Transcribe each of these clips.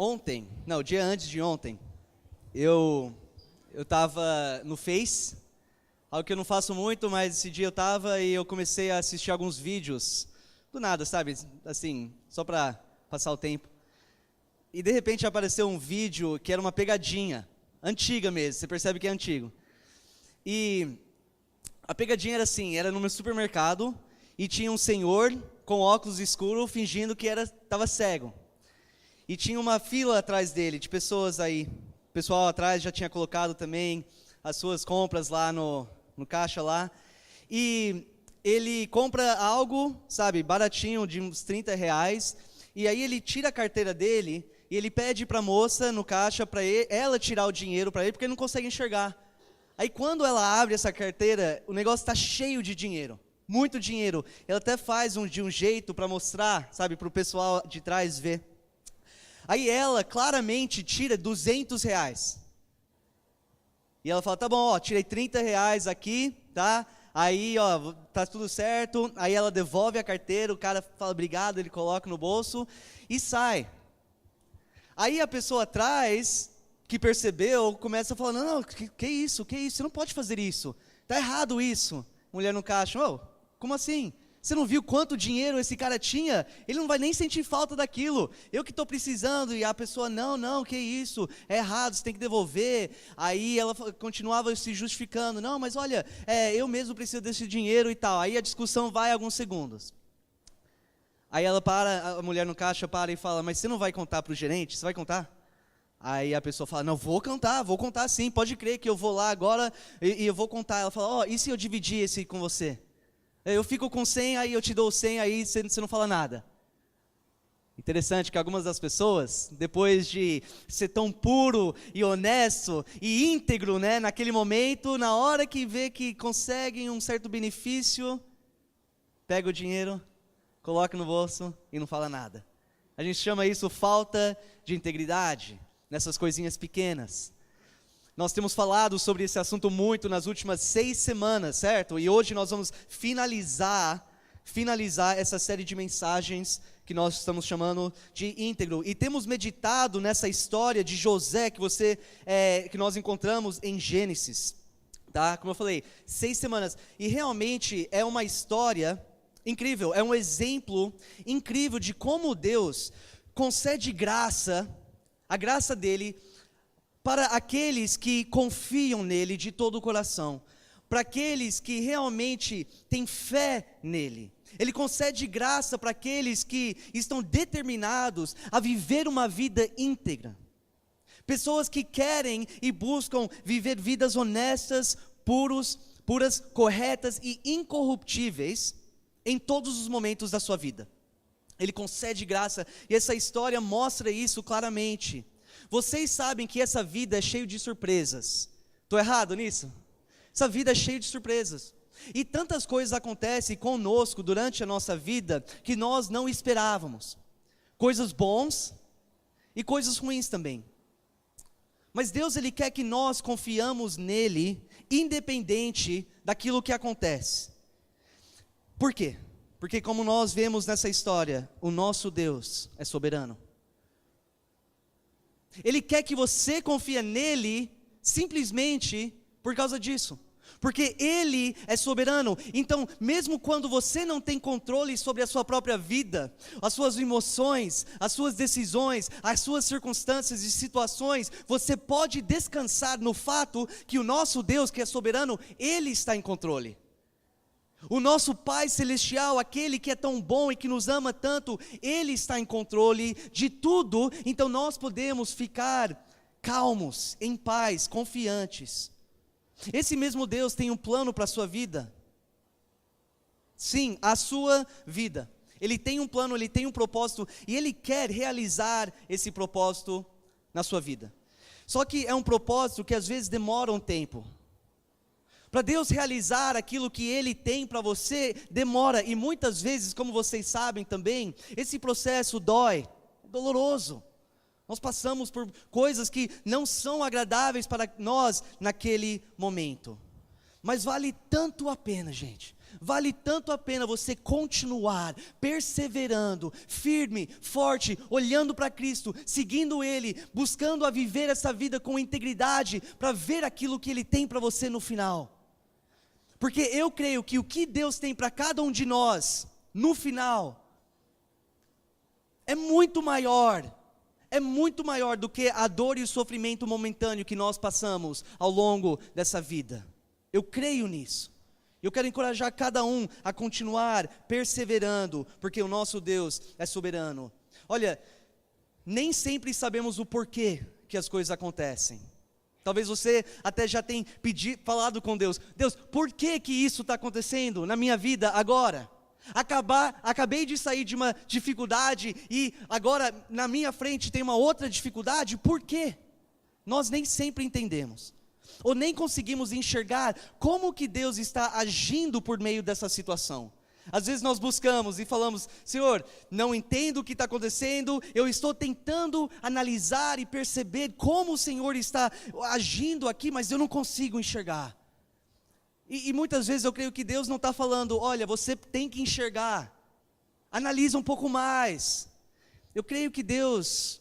o dia antes de ontem, eu tava no Face, algo que eu não faço muito, mas esse dia eu tava e eu comecei a assistir alguns vídeos, do nada, sabe, assim, só pra passar o tempo. E de repente apareceu um vídeo que era uma pegadinha, antiga mesmo, você percebe que é antigo. E a pegadinha era assim, era num supermercado e tinha um senhor com óculos escuros fingindo que estava cego. E tinha uma fila atrás dele, de pessoas aí. O pessoal atrás já tinha colocado também as suas compras lá no caixa lá. E ele compra algo, sabe, baratinho, de uns R$ 30. E aí ele tira a carteira dele e ele pede para a moça no caixa, para ela tirar o dinheiro para ele, porque ele não consegue enxergar. Aí quando ela abre essa carteira, o negócio está cheio de dinheiro. Muito dinheiro. Ela até faz de um jeito para mostrar, sabe, para o pessoal de trás ver. Aí ela claramente tira R$ 200. E ela fala, tá bom, ó, tirei R$ 30 aqui, tá? Aí, ó, tá tudo certo. Aí ela devolve a carteira, o cara fala obrigado, ele coloca no bolso e sai. Aí a pessoa atrás, que percebeu, começa a falar, não, que isso, você não pode fazer isso. Tá errado isso. Mulher no caixa, como assim? Você não viu quanto dinheiro esse cara tinha? Ele não vai nem sentir falta daquilo. Eu que estou precisando. E a pessoa, não, que isso? É errado, você tem que devolver. Aí ela continuava se justificando. Não, mas olha, eu mesmo preciso desse dinheiro e tal. Aí a discussão vai alguns segundos. Aí ela para, a mulher no caixa para e fala, mas você não vai contar para o gerente? Você vai contar? Aí a pessoa fala, não, vou contar sim, pode crer que eu vou lá agora e eu vou contar. Ela fala, e se eu dividir esse com você? Eu fico com 100, aí eu te dou 100, aí você não fala nada. Interessante que algumas das pessoas, depois de ser tão puro e honesto e íntegro, né, naquele momento, na hora que vê que conseguem um certo benefício, pega o dinheiro, coloca no bolso e não fala nada. A gente chama isso falta de integridade, nessas coisinhas pequenas. Nós temos falado sobre esse assunto muito nas últimas 6 semanas, certo? E hoje nós vamos finalizar essa série de mensagens que nós estamos chamando de íntegro. E temos meditado nessa história de José que nós encontramos em Gênesis, tá? Como eu falei, 6 semanas. E realmente é uma história incrível, é um exemplo incrível de como Deus concede graça, a graça dele, para aqueles que confiam nele de todo o coração, para aqueles que realmente têm fé nele. Ele concede graça para aqueles que estão determinados a viver uma vida íntegra. Pessoas que querem e buscam viver vidas honestas, puras, corretas e incorruptíveis em todos os momentos da sua vida. Ele concede graça e essa história mostra isso claramente. Vocês sabem que essa vida é cheia de surpresas. Estou errado nisso? Essa vida é cheia de surpresas. E tantas coisas acontecem conosco durante a nossa vida que nós não esperávamos. Coisas bons e coisas ruins também. Mas Deus, Ele quer que nós confiamos nele, independente daquilo que acontece. Por quê? Porque como nós vemos nessa história, o nosso Deus é soberano. Ele quer que você confie nele simplesmente por causa disso. Porque ele é soberano. Então, mesmo quando você não tem controle sobre a sua própria vida, as suas emoções, as suas decisões, as suas circunstâncias e situações, você pode descansar no fato que o nosso Deus, que é soberano, ele está em controle. O nosso Pai Celestial, aquele que é tão bom e que nos ama tanto, Ele está em controle de tudo, então nós podemos ficar calmos, em paz, confiantes. Esse mesmo Deus tem um plano para a sua vida. Sim, a sua vida. Ele tem um plano, Ele tem um propósito, e Ele quer realizar esse propósito na sua vida. Só que é um propósito que às vezes demora um tempo. Para Deus realizar aquilo que Ele tem para você, demora, e muitas vezes, como vocês sabem também, esse processo dói, é doloroso. Nós passamos por coisas que não são agradáveis para nós naquele momento. Mas vale tanto a pena, gente. Vale tanto a pena você continuar perseverando, firme, forte, olhando para Cristo, seguindo Ele, buscando a viver essa vida com integridade, para ver aquilo que Ele tem para você no final. Porque eu creio que o que Deus tem para cada um de nós, no final, é muito maior do que a dor e o sofrimento momentâneo que nós passamos ao longo dessa vida. Eu creio nisso. Eu quero encorajar cada um a continuar perseverando, porque o nosso Deus é soberano. Olha, nem sempre sabemos o porquê que as coisas acontecem. Talvez você até já tenha falado com Deus: Deus, por que isso está acontecendo na minha vida agora? Acabei de sair de uma dificuldade e agora na minha frente tem uma outra dificuldade, por quê? Nós nem sempre entendemos, ou nem conseguimos enxergar como que Deus está agindo por meio dessa situação. Às vezes nós buscamos e falamos: Senhor, não entendo o que está acontecendo, eu estou tentando analisar e perceber como o Senhor está agindo aqui, mas eu não consigo enxergar. E muitas vezes eu creio que Deus não está falando: olha, você tem que enxergar, analisa um pouco mais. Eu creio que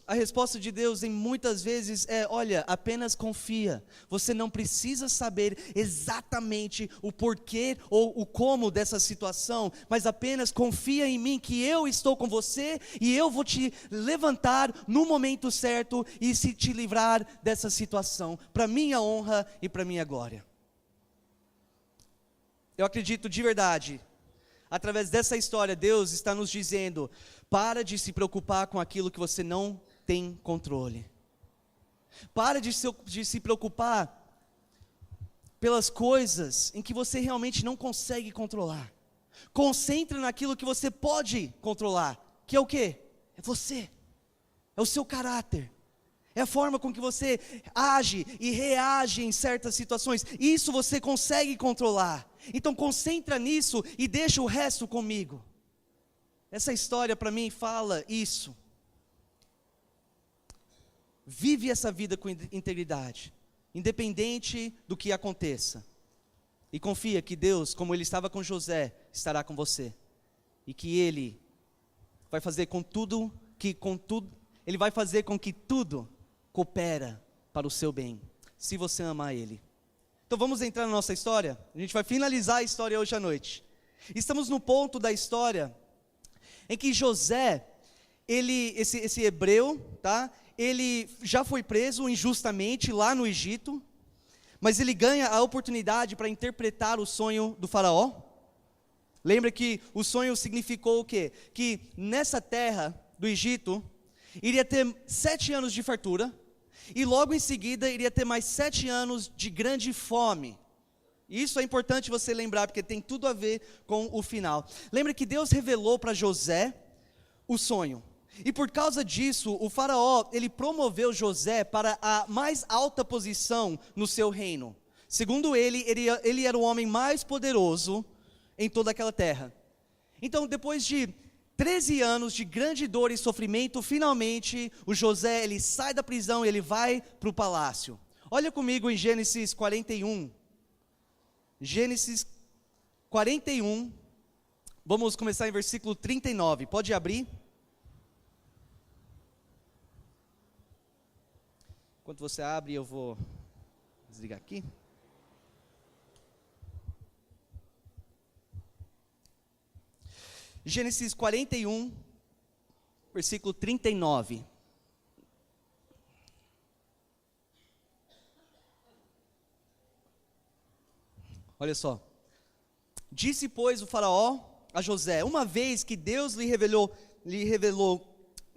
a resposta de Deus em muitas vezes é: olha, apenas confia. Você não precisa saber exatamente o porquê ou o como dessa situação, mas apenas confia em mim, que eu estou com você e eu vou te levantar no momento certo e se te livrar dessa situação, para minha honra e para minha glória. Eu acredito de verdade, através dessa história, Deus está nos dizendo: para de se preocupar com aquilo que você não tem controle. Para de se preocupar pelas coisas em que você realmente não consegue controlar. Concentre naquilo que você pode controlar, que é o quê? É você, é o seu caráter, é a forma com que você age e reage em certas situações. Isso você consegue controlar. Então concentra nisso e deixa o resto comigo. Essa história para mim fala isso. Vive essa vida com integridade, independente do que aconteça. E confia que Deus, como Ele estava com José, estará com você. E que Ele vai fazer Ele vai fazer com que tudo coopera para o seu bem, se você amar Ele. Então vamos entrar na nossa história. A gente vai finalizar a história hoje à noite. Estamos no ponto da história em que José, esse hebreu, tá? Ele já foi preso injustamente lá no Egito, mas ele ganha a oportunidade para interpretar o sonho do faraó. Lembra que o sonho significou o quê? Que nessa terra do Egito, iria ter 7 anos de fartura, e logo em seguida iria ter mais 7 anos de grande fome. Isso é importante você lembrar, porque tem tudo a ver com o final. Lembra que Deus revelou para José o sonho, e por causa disso, o faraó, ele promoveu José para a mais alta posição no seu reino. Segundo ele era o homem mais poderoso em toda aquela terra. Então, depois de 13 anos de grande dor e sofrimento, finalmente o José, ele sai da prisão e ele vai para o palácio. Olha comigo em Gênesis 41. Gênesis 41, vamos começar em versículo 39, pode abrir. Enquanto você abre, eu vou desligar aqui. Gênesis 41, versículo 39. Olha só. Disse, pois, o faraó a José: uma vez que Deus lhe revelou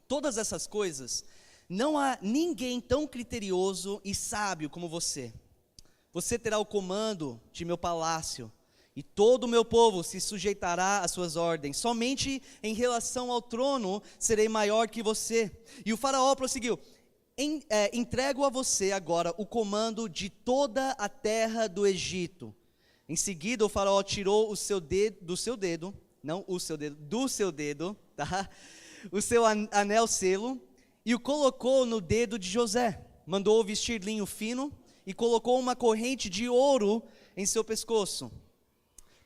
todas essas coisas, não há ninguém tão criterioso e sábio como você. Você terá o comando de meu palácio, e todo o meu povo se sujeitará às suas ordens. Somente em relação ao trono serei maior que você. E o faraó prosseguiu: entrego a você agora o comando de toda a terra do Egito. Em seguida o faraó tirou do seu dedo, tá? O seu anel selo, e o colocou no dedo de José. Mandou vestir linho fino, e colocou uma corrente de ouro em seu pescoço.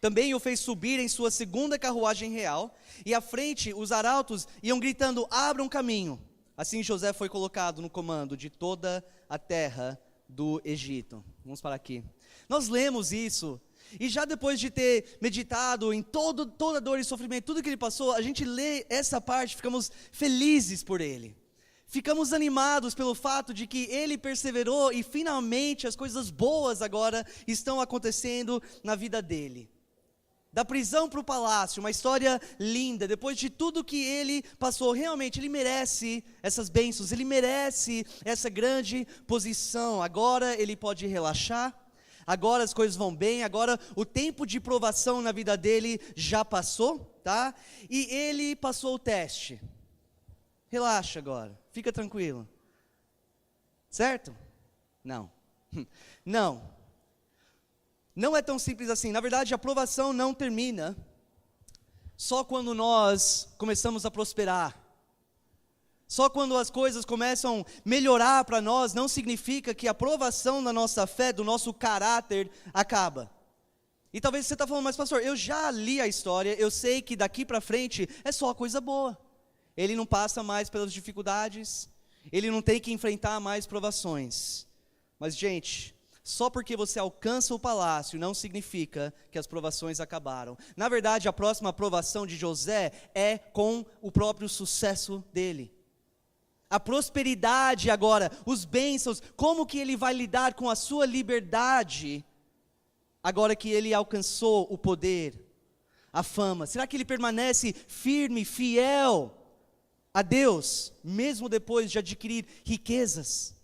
Também o fez subir em sua segunda carruagem real, e à frente os arautos iam gritando: abram caminho. Assim José foi colocado no comando de toda a terra do Egito. Vamos parar aqui. Nós lemos isso, e já depois de ter meditado em toda dor e sofrimento, tudo que ele passou, a gente lê essa parte, ficamos felizes por ele. Ficamos animados pelo fato de que ele perseverou e finalmente as coisas boas agora estão acontecendo na vida dele. Da prisão para o palácio, uma história linda. Depois de tudo que ele passou, realmente ele merece essas bênçãos, ele merece essa grande posição. Agora ele pode relaxar, agora as coisas vão bem, agora o tempo de provação na vida dele já passou, tá? E ele passou o teste. Relaxa agora, fica tranquilo. Certo? Não. Não é tão simples assim. Na verdade, a aprovação não termina só quando nós começamos a prosperar. Só quando as coisas começam a melhorar para nós, não significa que a aprovação da nossa fé, do nosso caráter, acaba. E talvez você está falando, mas pastor, eu já li a história, eu sei que daqui para frente é só coisa boa. Ele não passa mais pelas dificuldades, ele não tem que enfrentar mais provações. Mas gente, só porque você alcança o palácio não significa que as provações acabaram. Na verdade, a próxima aprovação de José é com o próprio sucesso dele. A prosperidade agora, os bênçãos, como que ele vai lidar com a sua liberdade, agora que ele alcançou o poder, a fama? Será que ele permanece firme, fiel a Deus, mesmo depois de adquirir riquezas,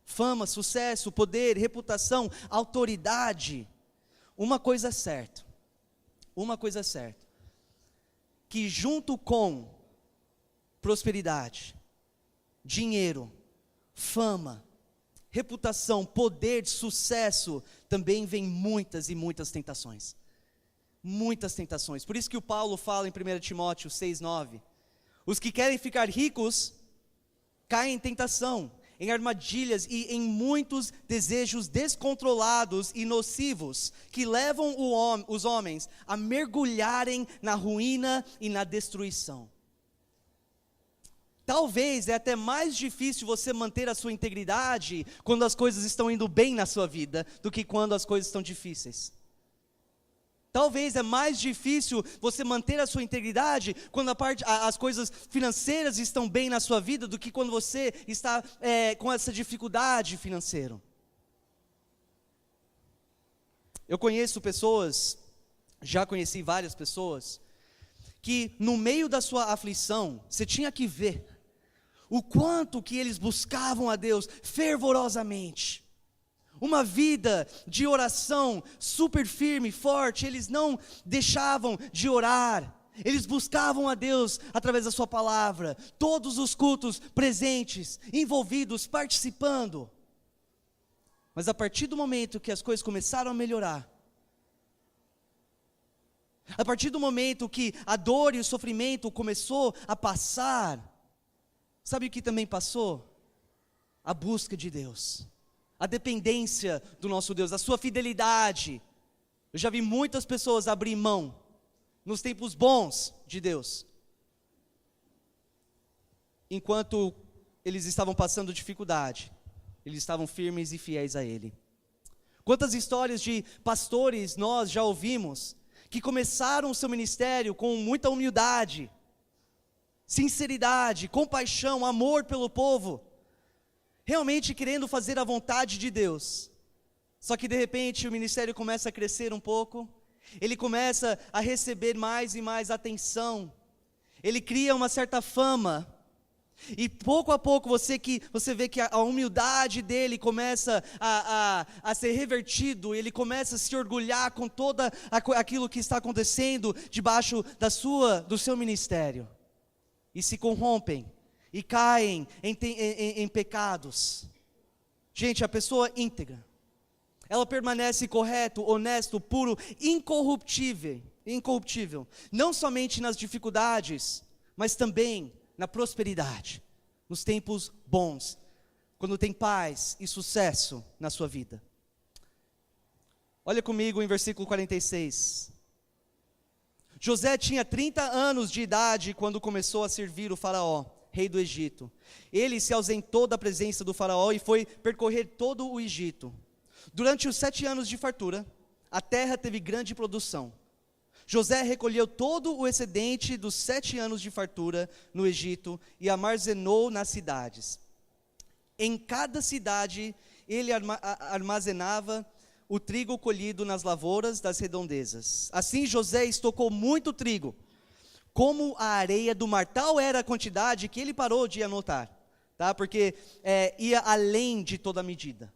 fama, sucesso, poder, reputação, autoridade? Uma coisa é certa, que junto com prosperidade, dinheiro, fama, reputação, poder, sucesso, também vem muitas e muitas tentações. Muitas tentações. Por isso que o Paulo fala em 1 Timóteo 6,9, os que querem ficar ricos, caem em tentação, em armadilhas e em muitos desejos descontrolados e nocivos, que levam os homens a mergulharem na ruína e na destruição. Talvez é até mais difícil você manter a sua integridade quando as coisas estão indo bem na sua vida, do que quando as coisas estão difíceis. Talvez é mais difícil você manter a sua integridade quando as coisas financeiras estão bem na sua vida, do que quando você está com essa dificuldade financeira. Eu conheço pessoas, já conheci várias pessoas, que no meio da sua aflição, você tinha que ver o quanto que eles buscavam a Deus fervorosamente. Uma vida de oração super firme, forte. Eles não deixavam de orar, eles buscavam a Deus através da sua palavra, todos os cultos presentes, envolvidos, participando. Mas a partir do momento que as coisas começaram a melhorar, a partir do momento que a dor e o sofrimento começou a passar, sabe o que também passou? A busca de Deus, a dependência do nosso Deus, a sua fidelidade. Eu já vi muitas pessoas abrir mão, nos tempos bons de Deus, enquanto eles estavam passando dificuldade, eles estavam firmes e fiéis a Ele. Quantas histórias de pastores nós já ouvimos, que começaram o seu ministério com muita humildade, sinceridade, compaixão, amor pelo povo, realmente querendo fazer a vontade de Deus. Só que de repente o ministério começa a crescer um pouco, ele começa a receber mais e mais atenção, ele cria uma certa fama, e pouco a pouco você vê que a humildade dele começa a ser revertido, ele começa a se orgulhar com toda aquilo que está acontecendo debaixo do seu ministério, e se corrompem, e caem em pecados. Gente, a pessoa íntegra, ela permanece correto, honesto, puro, incorruptível, não somente nas dificuldades, mas também na prosperidade, nos tempos bons, quando tem paz e sucesso na sua vida. Olha comigo em versículo 46. José tinha 30 anos de idade quando começou a servir o faraó, rei do Egito. Ele se ausentou da presença do faraó e foi percorrer todo o Egito. Durante os 7 anos de fartura, a terra teve grande produção. José recolheu todo o excedente dos 7 anos de fartura no Egito e armazenou nas cidades. Em cada cidade, ele armazenava o trigo colhido nas lavouras das redondezas. Assim José estocou muito trigo, como a areia do mar. Tal era a quantidade que ele parou de anotar, tá? Porque ia além de toda a medida.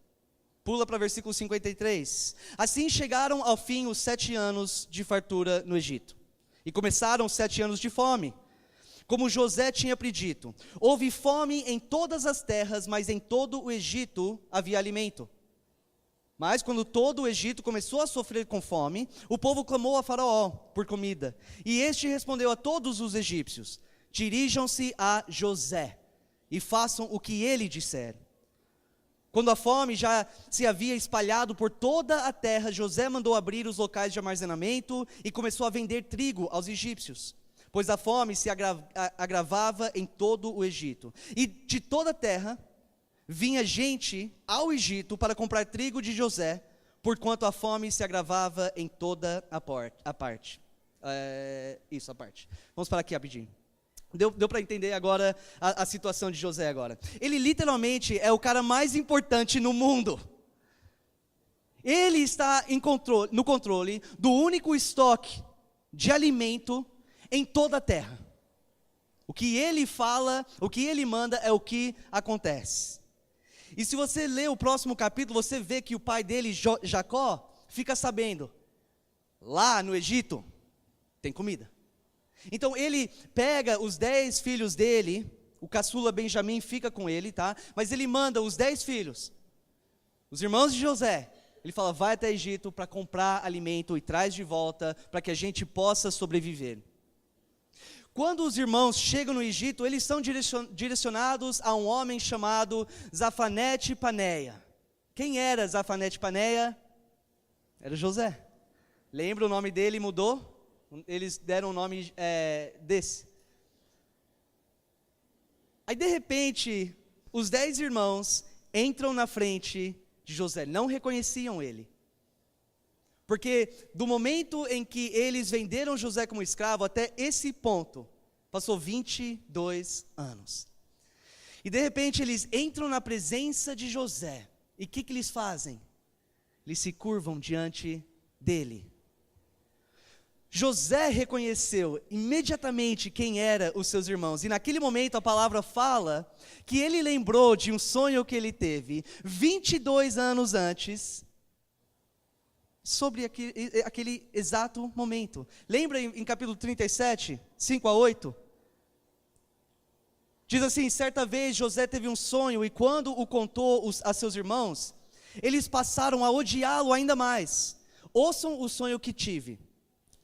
Pula para versículo 53. Assim chegaram ao fim os 7 anos de fartura no Egito, e começaram os 7 anos de fome. Como José tinha predito, houve fome em todas as terras, mas em todo o Egito havia alimento. Mas quando todo o Egito começou a sofrer com fome, o povo clamou a Faraó por comida. E este respondeu a todos os egípcios: dirijam-se a José e façam o que ele disser. Quando a fome já se havia espalhado por toda a terra, José mandou abrir os locais de armazenamento e começou a vender trigo aos egípcios, pois a fome se agravava em todo o Egito. E de toda a terra vinha gente ao Egito para comprar trigo de José, porquanto a fome se agravava em toda a parte. A parte. Vamos parar aqui rapidinho. Deu para entender agora a situação de José agora. Ele literalmente é o cara mais importante no mundo. Ele está no controle do único estoque de alimento em toda a terra. O que ele fala, o que ele manda é o que acontece. E se você ler o próximo capítulo, você vê que o pai dele, Jacó, fica sabendo, lá no Egito, tem comida. Então ele pega os 10 filhos dele, o caçula Benjamim fica com ele, tá? Mas ele manda os 10 filhos, os irmãos de José, ele fala, vai até Egito para comprar alimento e traz de volta, para que a gente possa sobreviver. Quando os irmãos chegam no Egito, eles são direcionados a um homem chamado Zafanete-Paneia. Quem era Zafanete-Paneia? Era José. Lembra o nome dele mudou? Eles deram o nome desse. Aí de repente, os 10 irmãos entram na frente de José, não reconheciam ele. Porque do momento em que eles venderam José como escravo até esse ponto, passou 22 anos. E de repente eles entram na presença de José. E o que eles fazem? Eles se curvam diante dele. José reconheceu imediatamente quem eram os seus irmãos. E naquele momento a palavra fala que ele lembrou de um sonho que ele teve 22 anos antes, sobre aquele exato momento. Lembra em capítulo 37, 5 a 8? Diz assim, certa vez José teve um sonho e quando o contou a seus irmãos, eles passaram a odiá-lo ainda mais. Ouçam o sonho que tive.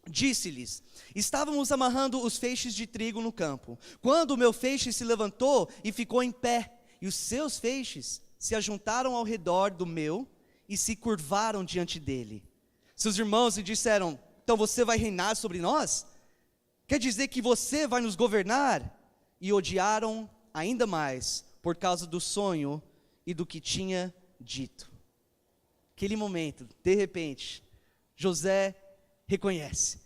Disse-lhes, estávamos amarrando os feixes de trigo no campo, quando o meu feixe se levantou e ficou em pé, e os seus feixes se ajuntaram ao redor do meu e se curvaram diante dele. Seus irmãos lhe disseram, então você vai reinar sobre nós? Quer dizer que você vai nos governar? E odiaram ainda mais, por causa do sonho e do que tinha dito. Aquele momento, de repente, José reconhece,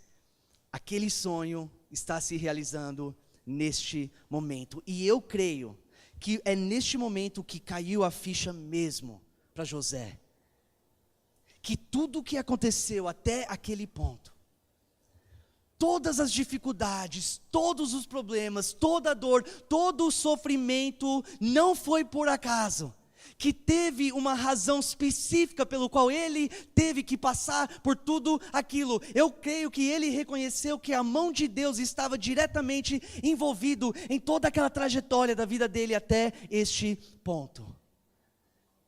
aquele sonho está se realizando neste momento. E eu creio que é neste momento que caiu a ficha mesmo para José. Que tudo o que aconteceu até aquele ponto, todas as dificuldades, todos os problemas, toda a dor, todo o sofrimento, não foi por acaso, que teve uma razão específica pelo qual ele teve que passar por tudo aquilo. Eu creio que ele reconheceu que a mão de Deus estava diretamente envolvido em toda aquela trajetória da vida dele até este ponto.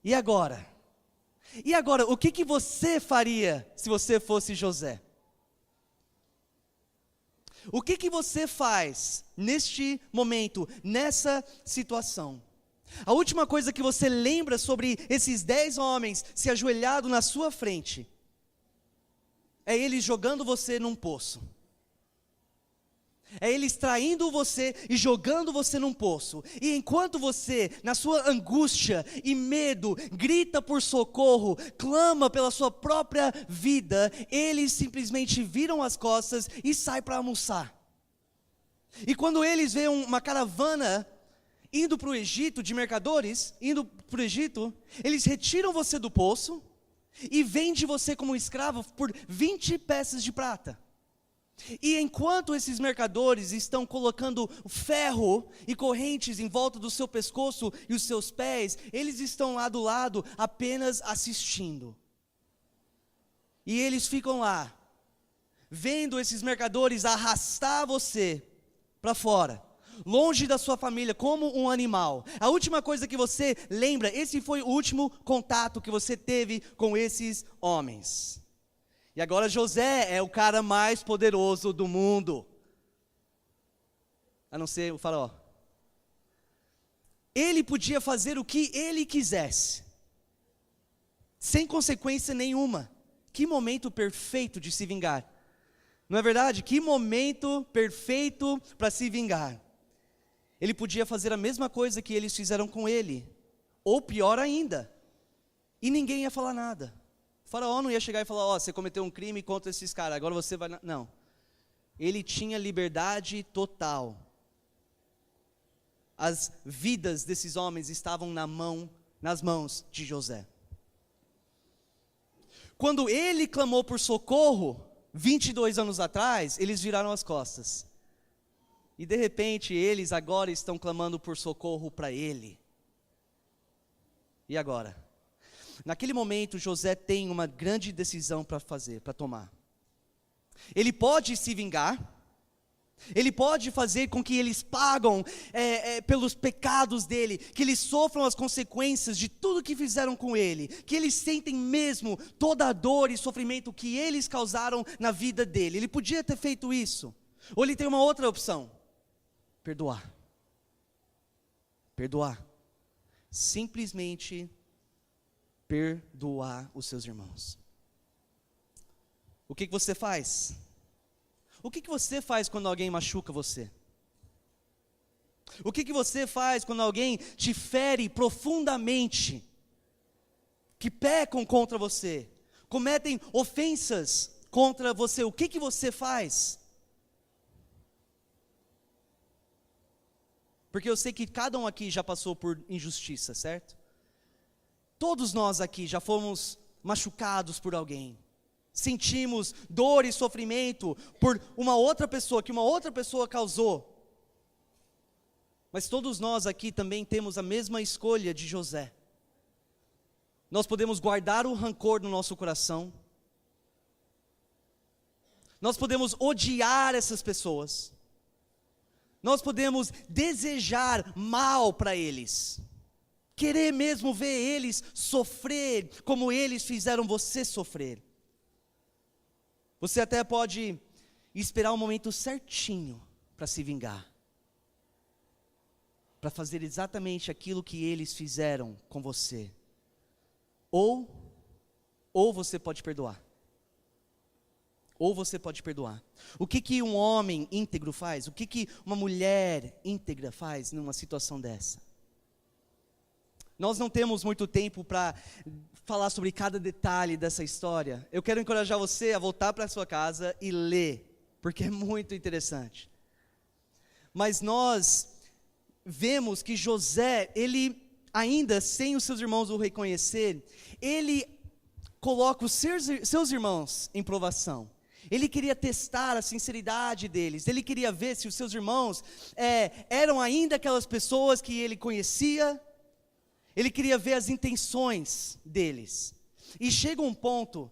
E agora? E agora, o que você faria se você fosse José? O que você faz neste momento, nessa situação? A última coisa que você lembra sobre esses 10 homens se ajoelhado na sua frente é eles jogando você num poço. É eles traindo você e jogando você num poço. E enquanto você, na sua angústia e medo, grita por socorro, clama pela sua própria vida, eles simplesmente viram as costas e saem para almoçar. E quando eles veem uma caravana indo para o Egito, de mercadores, indo para o Egito, eles retiram você do poço e vendem você como escravo por 20 peças de prata. E enquanto esses mercadores estão colocando ferro e correntes em volta do seu pescoço e os seus pés, eles estão lá do lado apenas assistindo. E eles ficam lá, vendo esses mercadores arrastar você para fora, longe da sua família, como um animal. A última coisa que você lembra, esse foi o último contato que você teve com esses homens. E agora José é o cara mais poderoso do mundo, a não ser o faraó. Ele podia fazer o que ele quisesse, sem consequência nenhuma. Que momento perfeito de se vingar, não é verdade? Que momento perfeito para se vingar. Ele podia fazer a mesma coisa que eles fizeram com ele, ou pior ainda, e ninguém ia falar nada. O faraó não ia chegar e falar, ó, você cometeu um crime contra esses caras, agora você vai... Não. Ele tinha liberdade total. As vidas desses homens estavam nas mãos de José. Quando ele clamou por socorro, 22 anos atrás, eles viraram as costas. E de repente, eles agora estão clamando por socorro para ele. E agora? Naquele momento, José tem uma grande decisão para fazer, para tomar. Ele pode se vingar, ele pode fazer com que eles pagam pelos pecados dele, que eles sofram as consequências de tudo que fizeram com ele, que eles sentem mesmo toda a dor e sofrimento que eles causaram na vida dele. Ele podia ter feito isso, ou ele tem uma outra opção: perdoar. Perdoar. Simplesmente perdoar os seus irmãos. O que você faz? O que você faz quando alguém machuca você? O que você faz quando alguém te fere profundamente? Que pecam contra você, cometem ofensas contra você, o que você faz? Porque eu sei que cada um aqui já passou por injustiça, certo? Todos nós aqui já fomos machucados por alguém. Sentimos dor e sofrimento por uma outra pessoa, que uma outra pessoa causou. Mas todos nós aqui também temos a mesma escolha de José. Nós podemos guardar o rancor no nosso coração. Nós podemos odiar essas pessoas. Nós podemos desejar mal para eles. Querer mesmo ver eles sofrer como eles fizeram você sofrer. Você até pode esperar o momento certinho para se vingar, para fazer exatamente aquilo que eles fizeram com você. Ou você pode perdoar. Ou você pode perdoar. O que um homem íntegro faz? O que uma mulher íntegra faz numa situação dessa? Nós não temos muito tempo para falar sobre cada detalhe dessa história. Eu quero encorajar você a voltar para a sua casa e ler, porque é muito interessante. Mas nós vemos que José, ele ainda sem os seus irmãos o reconhecer, ele coloca os seus irmãos em provação. Ele queria testar a sinceridade deles, ele queria ver se os seus irmãos eram ainda aquelas pessoas que ele conhecia. Ele queria ver as intenções deles. E chega um ponto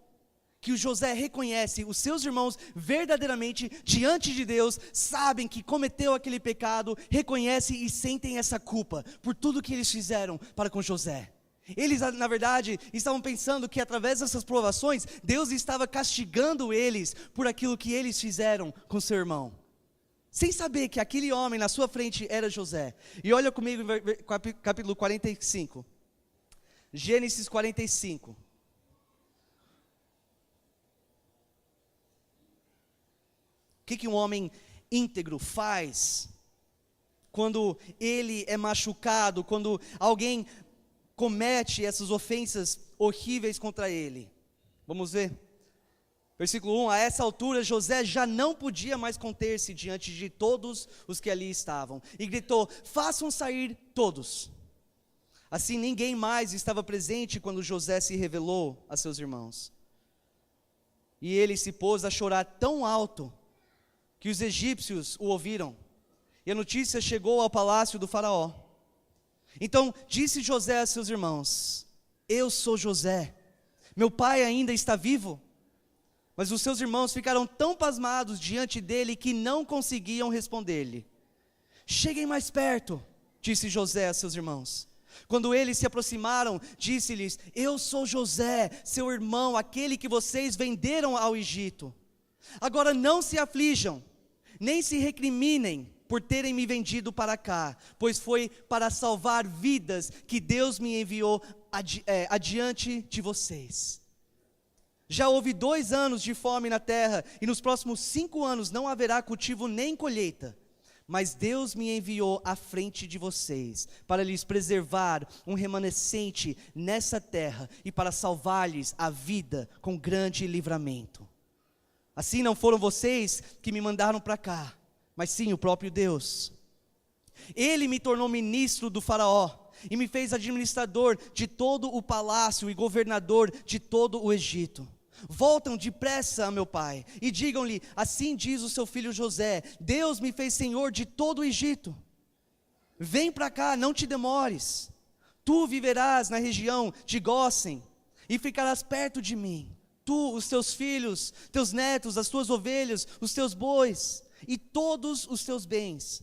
que o José reconhece os seus irmãos verdadeiramente diante de Deus, sabem que cometeu aquele pecado, reconhecem e sentem essa culpa por tudo que eles fizeram para com José. Eles, na verdade, estavam pensando que através dessas provações, Deus estava castigando eles por aquilo que eles fizeram com seu irmão. Sem saber que aquele homem na sua frente era José. E olha comigo capítulo 45. Gênesis 45. que um homem íntegro faz quando ele é machucado, quando alguém comete essas ofensas horríveis contra ele? Vamos ver. Versículo 1, a essa altura José já não podia mais conter-se diante de todos os que ali estavam, e gritou: façam sair todos. Assim ninguém mais estava presente quando José se revelou a seus irmãos. E ele se pôs a chorar tão alto, que os egípcios o ouviram, e a notícia chegou ao palácio do faraó. Então disse José a seus irmãos: eu sou José, meu pai ainda está vivo? Mas os seus irmãos ficaram tão pasmados diante dele que não conseguiam responder-lhe. Cheguem mais perto, disse José a seus irmãos. Quando eles se aproximaram, disse-lhes: eu sou José, seu irmão, aquele que vocês venderam ao Egito. Agora não se aflijam, nem se recriminem por terem me vendido para cá, pois foi para salvar vidas que Deus me enviou adiante de vocês. Já houve 2 anos de fome na terra, e nos próximos 5 anos não haverá cultivo nem colheita. Mas Deus me enviou à frente de vocês, para lhes preservar um remanescente nessa terra, e para salvar-lhes a vida com grande livramento. Assim não foram vocês que me mandaram para cá, mas sim o próprio Deus. Ele me tornou ministro do faraó, e me fez administrador de todo o palácio e governador de todo o Egito. Voltam depressa a meu pai, e digam-lhe: assim diz o seu filho José, Deus me fez senhor de todo o Egito. Vem para cá, não te demores. Tu viverás na região de Gósen, e ficarás perto de mim. Tu, os teus filhos, teus netos, as tuas ovelhas, os teus bois, e todos os teus bens.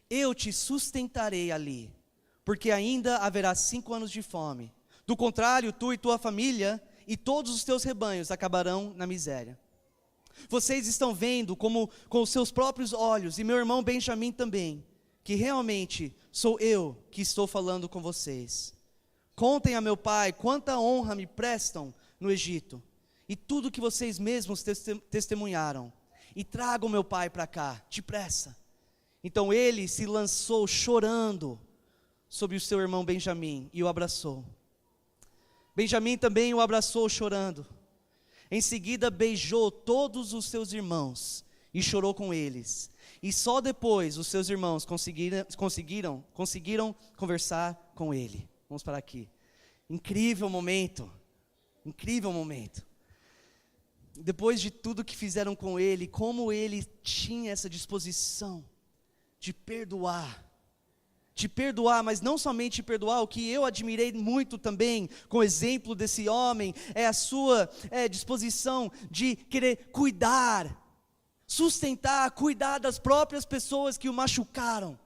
Eu te sustentarei ali, porque ainda haverá 5 anos de fome. Do contrário, tu e tua família e todos os teus rebanhos acabarão na miséria. Vocês estão vendo como com os seus próprios olhos, e meu irmão Benjamim também, que realmente sou eu que estou falando com vocês. Contem a meu pai quanta honra me prestam no Egito, e tudo que vocês mesmos testemunharam, e tragam meu pai para cá, depressa. Então ele se lançou chorando sobre o seu irmão Benjamim, e o abraçou. Benjamim também o abraçou chorando. Em seguida beijou todos os seus irmãos e chorou com eles. E só depois os seus irmãos conseguiram conversar com ele. Vamos parar aqui. Incrível momento. Incrível momento. Depois de tudo que fizeram com ele, como ele tinha essa disposição de perdoar, mas não somente perdoar. O que eu admirei muito também, com o exemplo desse homem, é a sua disposição de querer cuidar, sustentar, cuidar das próprias pessoas que o machucaram.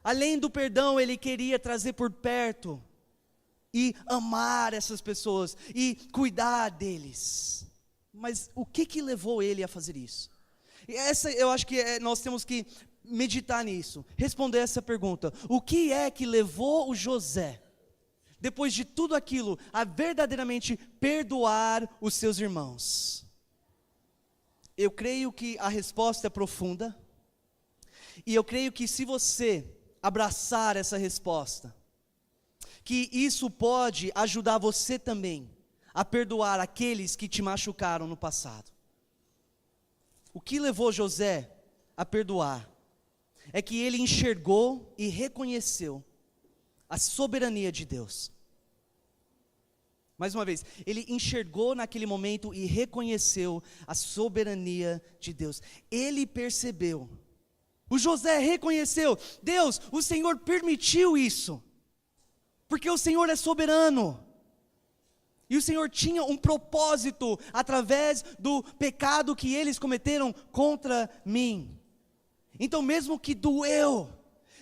Além do perdão, ele queria trazer por perto, e amar essas pessoas, e cuidar deles. Mas o que levou ele a fazer isso? E eu acho que nós temos que meditar nisso, responder essa pergunta: o que é que levou o José, depois de tudo aquilo, a verdadeiramente perdoar os seus irmãos? Eu creio que a resposta é profunda, e eu creio que se você abraçar essa resposta, que isso pode ajudar você também a perdoar aqueles que te machucaram no passado. O que levou José a perdoar é que ele enxergou e reconheceu a soberania de Deus. Mais uma vez, ele enxergou naquele momento e reconheceu a soberania de Deus. Ele percebeu, o José reconheceu: Deus, o Senhor permitiu isso, porque o Senhor é soberano. E o Senhor tinha um propósito através do pecado que eles cometeram contra mim. Então mesmo que doeu,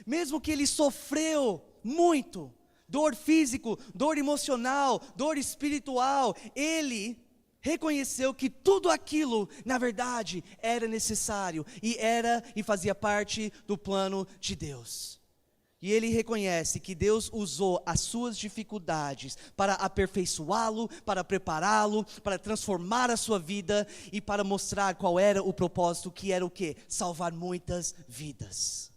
mesmo que ele sofreu muito, dor física, dor emocional, dor espiritual, ele reconheceu que tudo aquilo, na verdade, era necessário, e fazia parte do plano de Deus. E ele reconhece que Deus usou as suas dificuldades para aperfeiçoá-lo, para prepará-lo, para transformar a sua vida e para mostrar qual era o propósito, que era o quê? Salvar muitas vidas.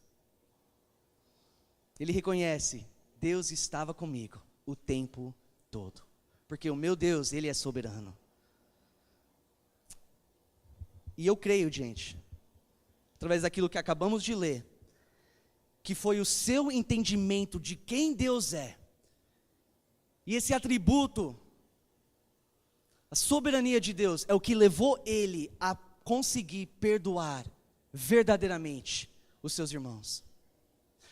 Ele reconhece, Deus estava comigo o tempo todo, porque o meu Deus, Ele é soberano. E eu creio, gente, através daquilo que acabamos de ler, que foi o seu entendimento de quem Deus é, e esse atributo, a soberania de Deus, é o que levou ele a conseguir perdoar verdadeiramente os seus irmãos.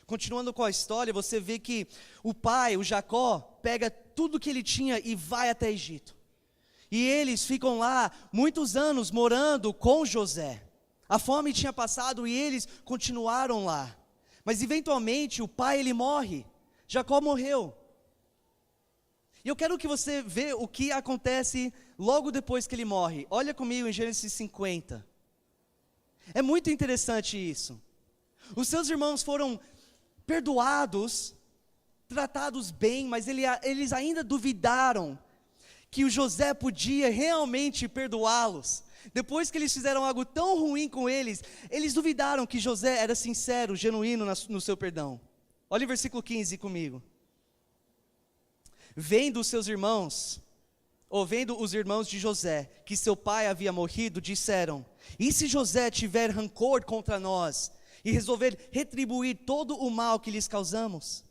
Continuando com a história, você vê que o pai, o Jacó, pega tudo que ele tinha e vai até Egito. E eles ficam lá muitos anos morando com José. A fome tinha passado e eles continuaram lá. Mas eventualmente o pai ele morre, Jacó morreu. E eu quero que você veja o que acontece logo depois que ele morre. Olha comigo em Gênesis 50. É muito interessante isso. Os seus irmãos foram perdoados, tratados bem, mas eles ainda duvidaram que o José podia realmente perdoá-los. Depois que eles fizeram algo tão ruim com eles duvidaram que José era sincero, genuíno no seu perdão. Olha o versículo 15 comigo. Vendo os irmãos de José, que seu pai havia morrido, disseram: e se José tiver rancor contra nós, e resolver retribuir todo o mal que lhes causamos?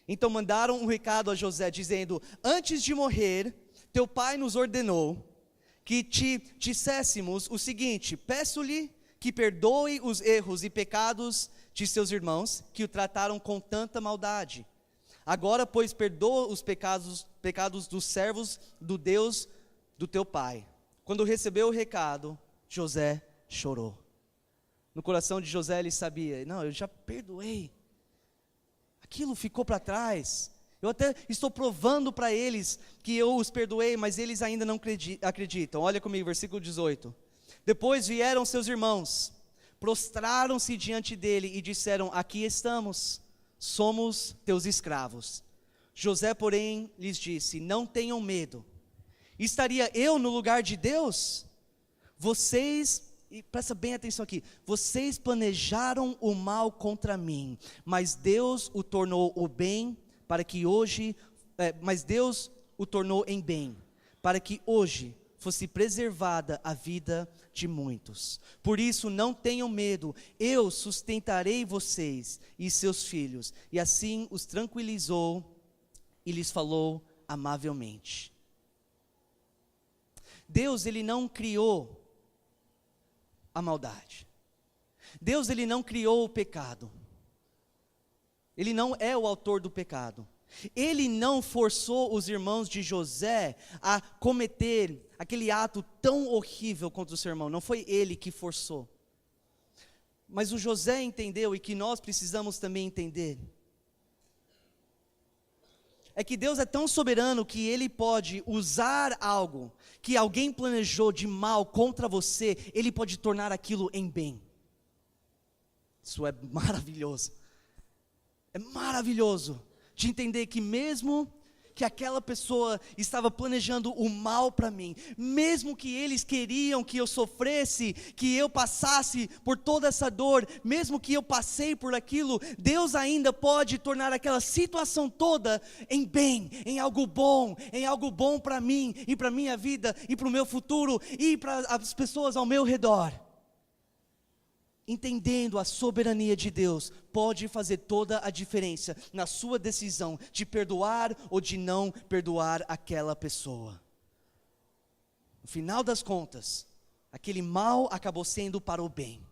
Então mandaram um recado a José, dizendo: antes de morrer, teu pai nos ordenou que te disséssemos o seguinte: peço-lhe que perdoe os erros e pecados de seus irmãos, que o trataram com tanta maldade. Agora, pois, perdoa os pecados dos servos do Deus do teu pai. Quando recebeu o recado, José chorou. No coração de José ele sabia: não, eu já perdoei, aquilo ficou para trás. Eu até estou provando para eles que eu os perdoei, mas eles ainda não acreditam. Olha comigo, versículo 18. Depois vieram seus irmãos, prostraram-se diante dele e disseram: aqui estamos, somos teus escravos. José, porém, lhes disse: não tenham medo. Estaria eu no lugar de Deus? E presta bem atenção aqui, vocês planejaram o mal contra mim, mas Deus o tornou em bem, para que hoje fosse preservada a vida de muitos. Por isso não tenham medo, eu sustentarei vocês e seus filhos. E assim os tranquilizou e lhes falou amavelmente. Deus, ele não criou a maldade. Deus, ele não criou o pecado. Ele não é o autor do pecado. Ele não forçou os irmãos de José a cometer aquele ato tão horrível contra o seu irmão. Não foi ele que forçou. Mas o José entendeu, e que nós precisamos também entender, é que Deus é tão soberano que Ele pode usar algo que alguém planejou de mal contra você, Ele pode tornar aquilo em bem. Isso é maravilhoso. É maravilhoso de entender que mesmo que aquela pessoa estava planejando o mal para mim, mesmo que eles queriam que eu sofresse, que eu passasse por toda essa dor, mesmo que eu passei por aquilo, Deus ainda pode tornar aquela situação toda em bem, em algo bom para mim, e para minha vida, e para o meu futuro, e para as pessoas ao meu redor. Entendendo a soberania de Deus, pode fazer toda a diferença na sua decisão de perdoar ou de não perdoar aquela pessoa. No final das contas, aquele mal acabou sendo para o bem.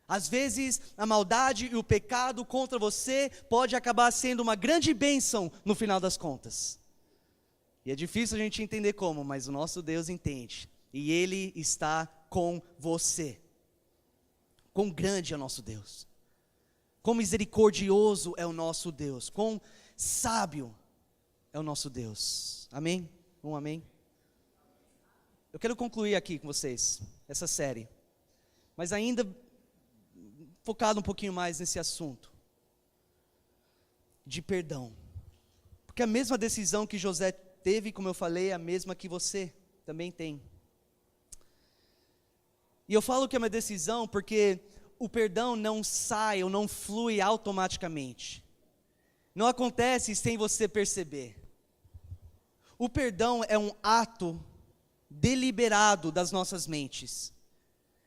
Às vezes, a maldade e o pecado contra você pode acabar sendo uma grande bênção no final das contas. E é difícil a gente entender como, mas o nosso Deus entende. E Ele está com você. Quão grande é o nosso Deus, quão misericordioso é o nosso Deus, quão sábio é o nosso Deus. Amém? Amém? Eu quero concluir aqui com vocês essa série, mas ainda focado um pouquinho mais nesse assunto. de perdão. Porque a mesma decisão que José teve, como eu falei, é a mesma que você também tem. E eu falo que é uma decisão porque o perdão não sai ou não flui automaticamente. Não acontece sem você perceber. O perdão é um ato deliberado das nossas mentes.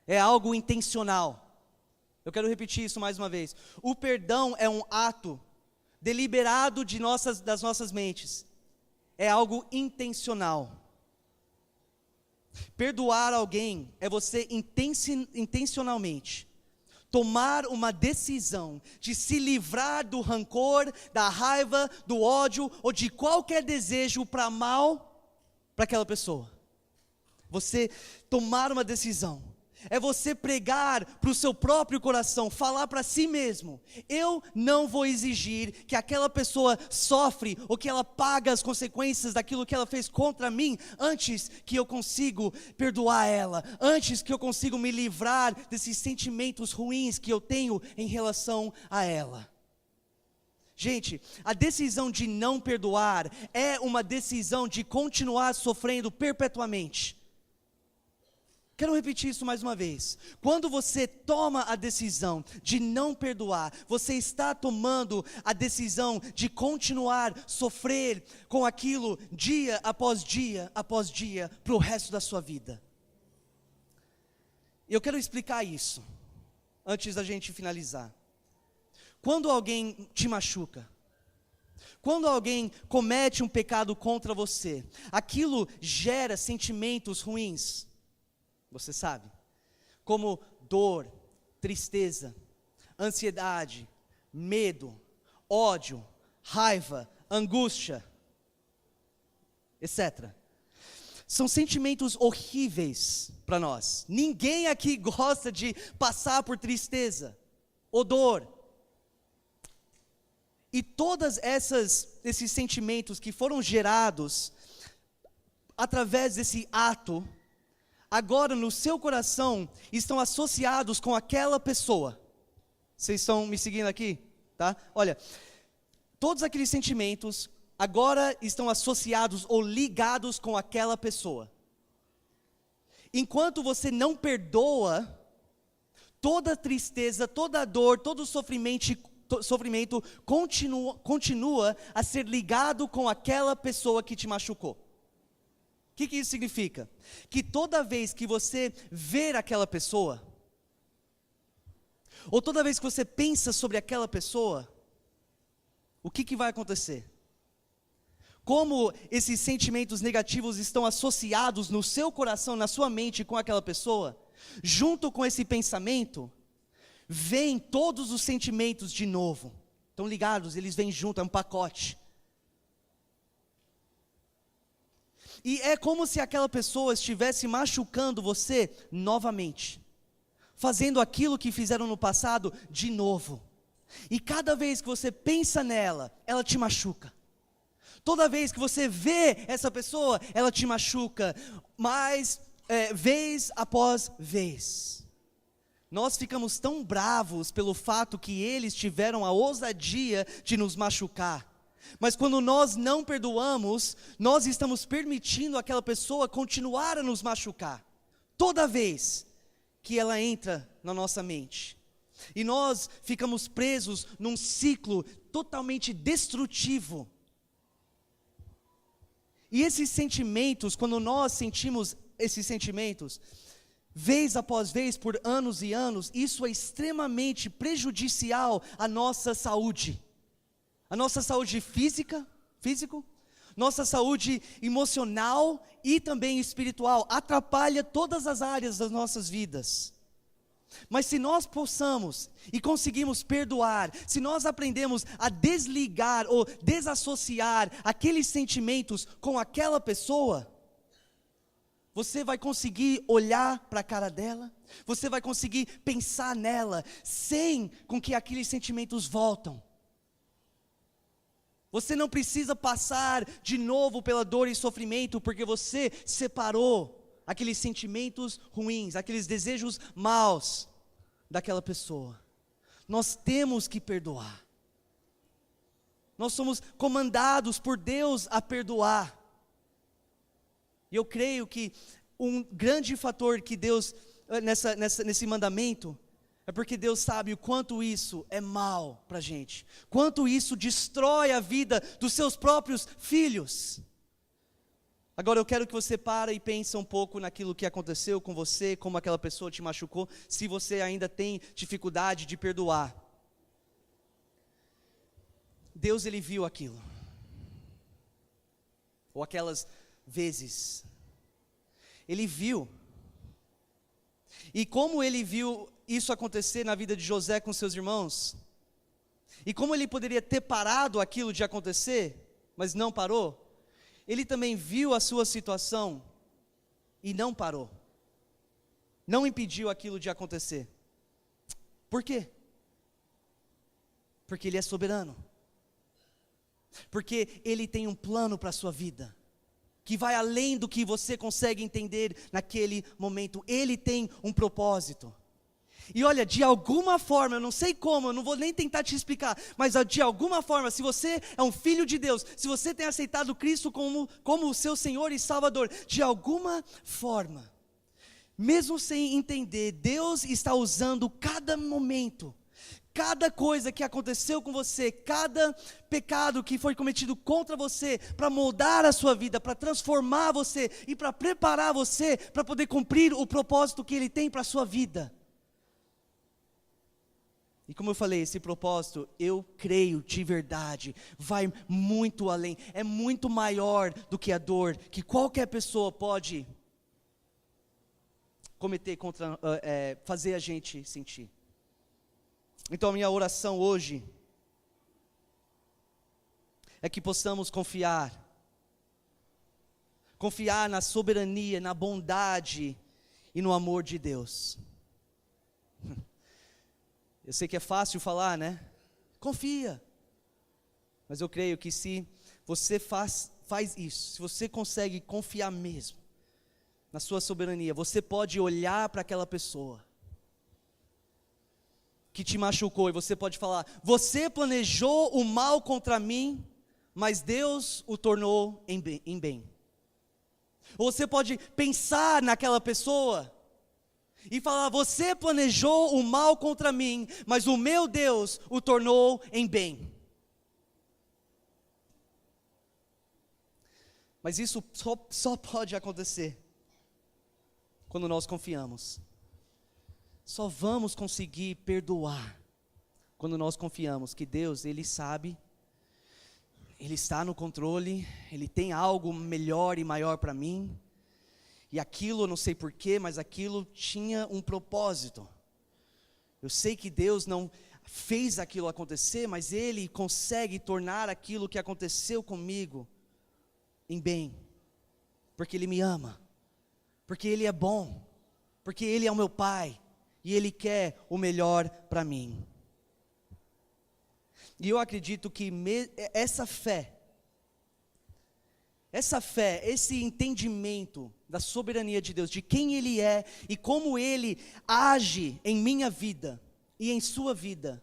É algo intencional. Eu quero repetir isso mais uma vez. O perdão é um ato deliberado das nossas mentes. É algo intencional. Perdoar alguém é você intencionalmente tomar uma decisão de se livrar do rancor, da raiva, do ódio ou de qualquer desejo para mal para aquela pessoa. Você tomar uma decisão é você pregar para o seu próprio coração, falar para si mesmo: eu não vou exigir que aquela pessoa sofre ou que ela pague as consequências daquilo que ela fez contra mim, antes que eu consigo perdoar ela, antes que eu consigo me livrar desses sentimentos ruins que eu tenho em relação a ela. Gente, a decisão de não perdoar é uma decisão de continuar sofrendo perpetuamente. Quero repetir isso mais uma vez. Quando você toma a decisão de não perdoar, você está tomando a decisão de continuar sofrer com aquilo dia após dia, para o resto da sua vida. E eu quero explicar isso, antes da gente finalizar. Quando alguém te machuca, quando alguém comete um pecado contra você, aquilo gera sentimentos ruins. Você sabe, como dor, tristeza, ansiedade, medo, ódio, raiva, angústia, etc. São sentimentos horríveis para nós. Ninguém aqui gosta de passar por tristeza ou dor. E todos esses sentimentos que foram gerados através desse ato, agora no seu coração estão associados com aquela pessoa. Vocês estão me seguindo aqui? Tá? Olha, todos aqueles sentimentos agora estão associados ou ligados com aquela pessoa. Enquanto você não perdoa, toda tristeza, toda dor, todo sofrimento continua a ser ligado com aquela pessoa que te machucou. O que isso significa? Que toda vez que você ver aquela pessoa, ou toda vez que você pensa sobre aquela pessoa, o que vai acontecer? Como esses sentimentos negativos estão associados no seu coração, na sua mente com aquela pessoa, junto com esse pensamento, vêm todos os sentimentos de novo. Estão ligados, eles vêm junto, é um pacote. E é como se aquela pessoa estivesse machucando você novamente, fazendo aquilo que fizeram no passado de novo. E cada vez que você pensa nela, ela te machuca. Toda vez que você vê essa pessoa, ela te machuca, mas vez após vez. Nós ficamos tão bravos pelo fato que eles tiveram a ousadia de nos machucar. Mas quando nós não perdoamos, nós estamos permitindo aquela pessoa continuar a nos machucar, toda vez que ela entra na nossa mente. E nós ficamos presos num ciclo totalmente destrutivo. E esses sentimentos, quando nós sentimos esses sentimentos, vez após vez, por anos e anos, isso é extremamente prejudicial à nossa saúde. A nossa saúde físico, nossa saúde emocional e também espiritual, atrapalha todas as áreas das nossas vidas. Mas se nós possamos e conseguimos perdoar, se nós aprendemos a desligar ou desassociar aqueles sentimentos com aquela pessoa, você vai conseguir olhar para a cara dela, você vai conseguir pensar nela, sem com que aqueles sentimentos voltam. Você não precisa passar de novo pela dor e sofrimento, porque você separou aqueles sentimentos ruins, aqueles desejos maus daquela pessoa. Nós temos que perdoar. nós somos comandados por Deus a perdoar. E eu creio que um grande fator que Deus, nesse mandamento, é porque Deus sabe o quanto isso é mal para a gente, quanto isso destrói a vida dos seus próprios filhos. Agora eu quero que você pare e pense um pouco naquilo que aconteceu com você, como aquela pessoa te machucou, se você ainda tem dificuldade de perdoar. Deus, Ele viu aquilo, ou aquelas vezes, Ele viu, e como Ele viu isso acontecer na vida de José com seus irmãos, e como Ele poderia ter parado aquilo de acontecer, mas não parou, Ele também viu a sua situação, e não parou, não impediu aquilo de acontecer. Por quê? Porque Ele é soberano, porque Ele tem um plano para a sua vida, que vai além do que você consegue entender naquele momento. Ele tem um propósito, e olha, de alguma forma, eu não sei como, eu não vou nem tentar te explicar, mas de alguma forma, se você é um filho de Deus, se você tem aceitado Cristo como o seu Senhor e Salvador, de alguma forma, mesmo sem entender, Deus está usando cada momento, cada coisa que aconteceu com você, cada pecado que foi cometido contra você, para moldar a sua vida, para transformar você, e para preparar você, para poder cumprir o propósito que Ele tem para a sua vida. E como eu falei, esse propósito, eu creio de verdade, vai muito além, é muito maior do que a dor que qualquer pessoa pode cometer fazer a gente sentir. Então a minha oração hoje é que possamos confiar na soberania, na bondade e no amor de Deus. Eu sei que é fácil falar, né? Confia. Mas eu creio que se você faz isso, se você consegue confiar mesmo na sua soberania, você pode olhar para aquela pessoa que te machucou e você pode falar: você planejou o mal contra mim, mas Deus o tornou em bem. Ou você pode pensar naquela pessoa e falar: você planejou o mal contra mim, mas o meu Deus o tornou em bem. Mas isso só pode acontecer quando nós confiamos. Só vamos conseguir perdoar quando nós confiamos que Deus, Ele sabe, Ele está no controle, Ele tem algo melhor e maior para mim. E aquilo, eu não sei porquê, mas aquilo tinha um propósito. Eu sei que Deus não fez aquilo acontecer, mas Ele consegue tornar aquilo que aconteceu comigo em bem. Porque Ele me ama, porque Ele é bom, porque Ele é o meu Pai, e Ele quer o melhor para mim. E eu acredito que essa fé, esse entendimento da soberania de Deus, de quem Ele é e como Ele age em minha vida e em sua vida,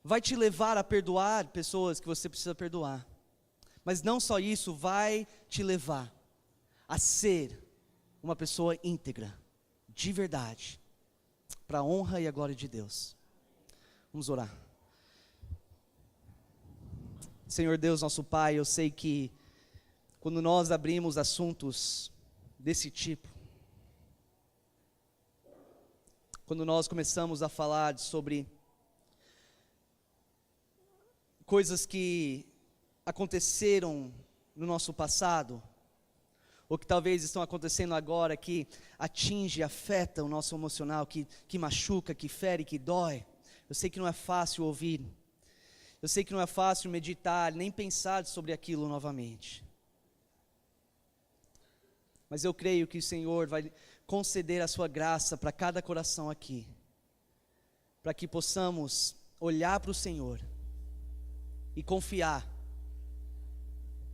vai te levar a perdoar pessoas que você precisa perdoar. Mas não só isso, vai te levar a ser uma pessoa íntegra, de verdade, para a honra e a glória de Deus. Vamos orar. Senhor Deus, nosso Pai, eu sei que quando nós abrimos assuntos desse tipo, quando nós começamos a falar sobre coisas que aconteceram no nosso passado, ou que talvez estão acontecendo agora, que atinge, afeta o nosso emocional, que machuca, que fere, que dói, eu sei que não é fácil ouvir, eu sei que não é fácil meditar, nem pensar sobre aquilo novamente. Mas eu creio que o Senhor vai conceder a sua graça para cada coração aqui, para que possamos olhar para o Senhor e confiar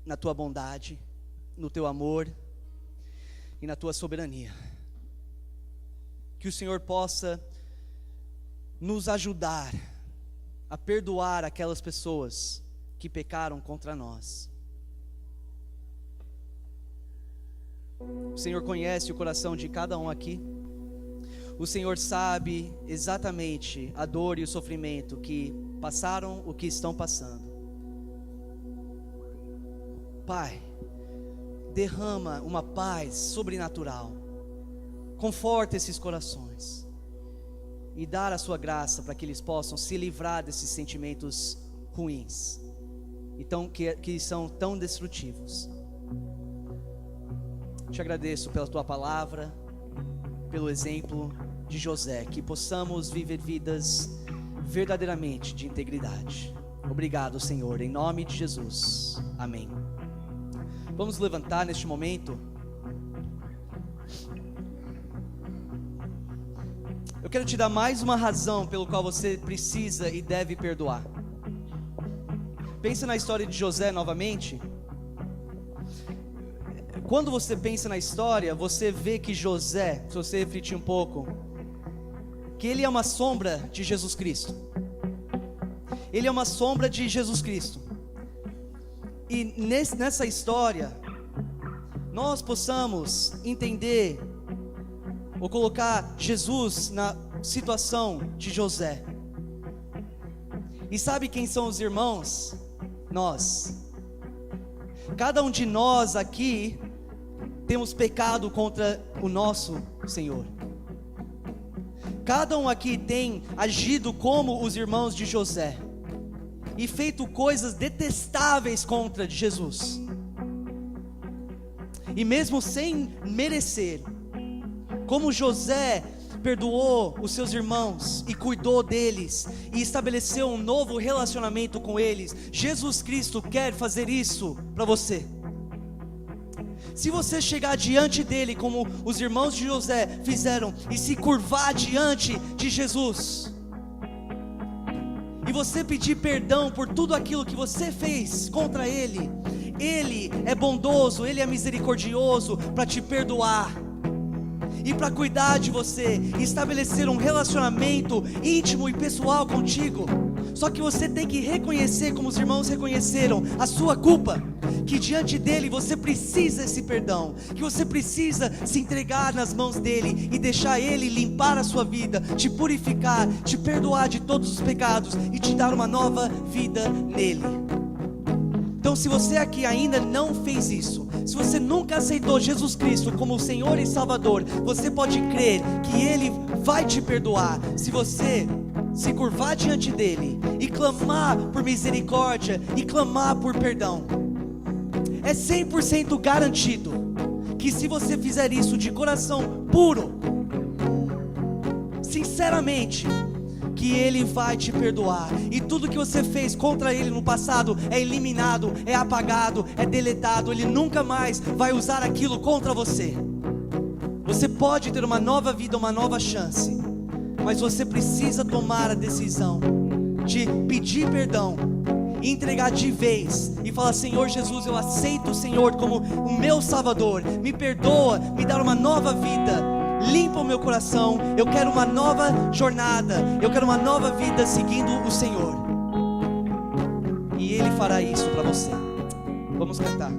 na tua bondade, no teu amor e na tua soberania. Que o Senhor possa nos ajudar a perdoar aquelas pessoas que pecaram contra nós. O Senhor conhece o coração de cada um aqui. O Senhor sabe exatamente a dor e o sofrimento que passaram, o que estão passando. Pai, derrama uma paz sobrenatural, conforta esses corações e dá a sua graça para que eles possam se livrar desses sentimentos ruins, então, que são tão destrutivos. Te agradeço pela tua palavra, pelo exemplo de José, que possamos viver vidas verdadeiramente de integridade. Obrigado, Senhor, em nome de Jesus, amém. Vamos levantar neste momento. Eu quero te dar mais uma razão pelo qual você precisa e deve perdoar. Pensa na história de José novamente. Quando você pensa na história, você vê que José, se você refletir um pouco, que ele é uma sombra de Jesus Cristo. Ele é uma sombra de Jesus Cristo. E nessa história, nós possamos entender, ou colocar Jesus na situação de José. E sabe quem são os irmãos? Nós. Cada um de nós aqui temos pecado contra o nosso Senhor. Cada um aqui tem agido como os irmãos de José e feito coisas detestáveis contra Jesus. E mesmo sem merecer, como José perdoou os seus irmãos e cuidou deles e estabeleceu um novo relacionamento com eles, Jesus Cristo quer fazer isso para você. Se você chegar diante dele como os irmãos de José fizeram e se curvar diante de Jesus, e você pedir perdão por tudo aquilo que você fez contra ele, ele é bondoso, ele é misericordioso para te perdoar e para cuidar de você, e estabelecer um relacionamento íntimo e pessoal contigo. Só que você tem que reconhecer, como os irmãos reconheceram, a sua culpa, que diante dele você precisa esse perdão, que você precisa se entregar nas mãos dele e deixar ele limpar a sua vida, te purificar, te perdoar de todos os pecados e te dar uma nova vida nele. Então, se você aqui ainda não fez isso, se você nunca aceitou Jesus Cristo como o Senhor e Salvador, você pode crer que Ele vai te perdoar, se você se curvar diante dEle e clamar por misericórdia e clamar por perdão. É 100% garantido que se você fizer isso de coração puro, sinceramente, que Ele vai te perdoar, e tudo que você fez contra Ele no passado é eliminado, é apagado, é deletado. Ele nunca mais vai usar aquilo contra você. Você pode ter uma nova vida, uma nova chance, mas você precisa tomar a decisão de pedir perdão, entregar de vez e falar: Senhor Jesus, eu aceito o Senhor como o meu Salvador, me perdoa, me dá uma nova vida, limpa o meu coração, eu quero uma nova jornada, eu quero uma nova vida seguindo o Senhor, e Ele fará isso para você. Vamos cantar.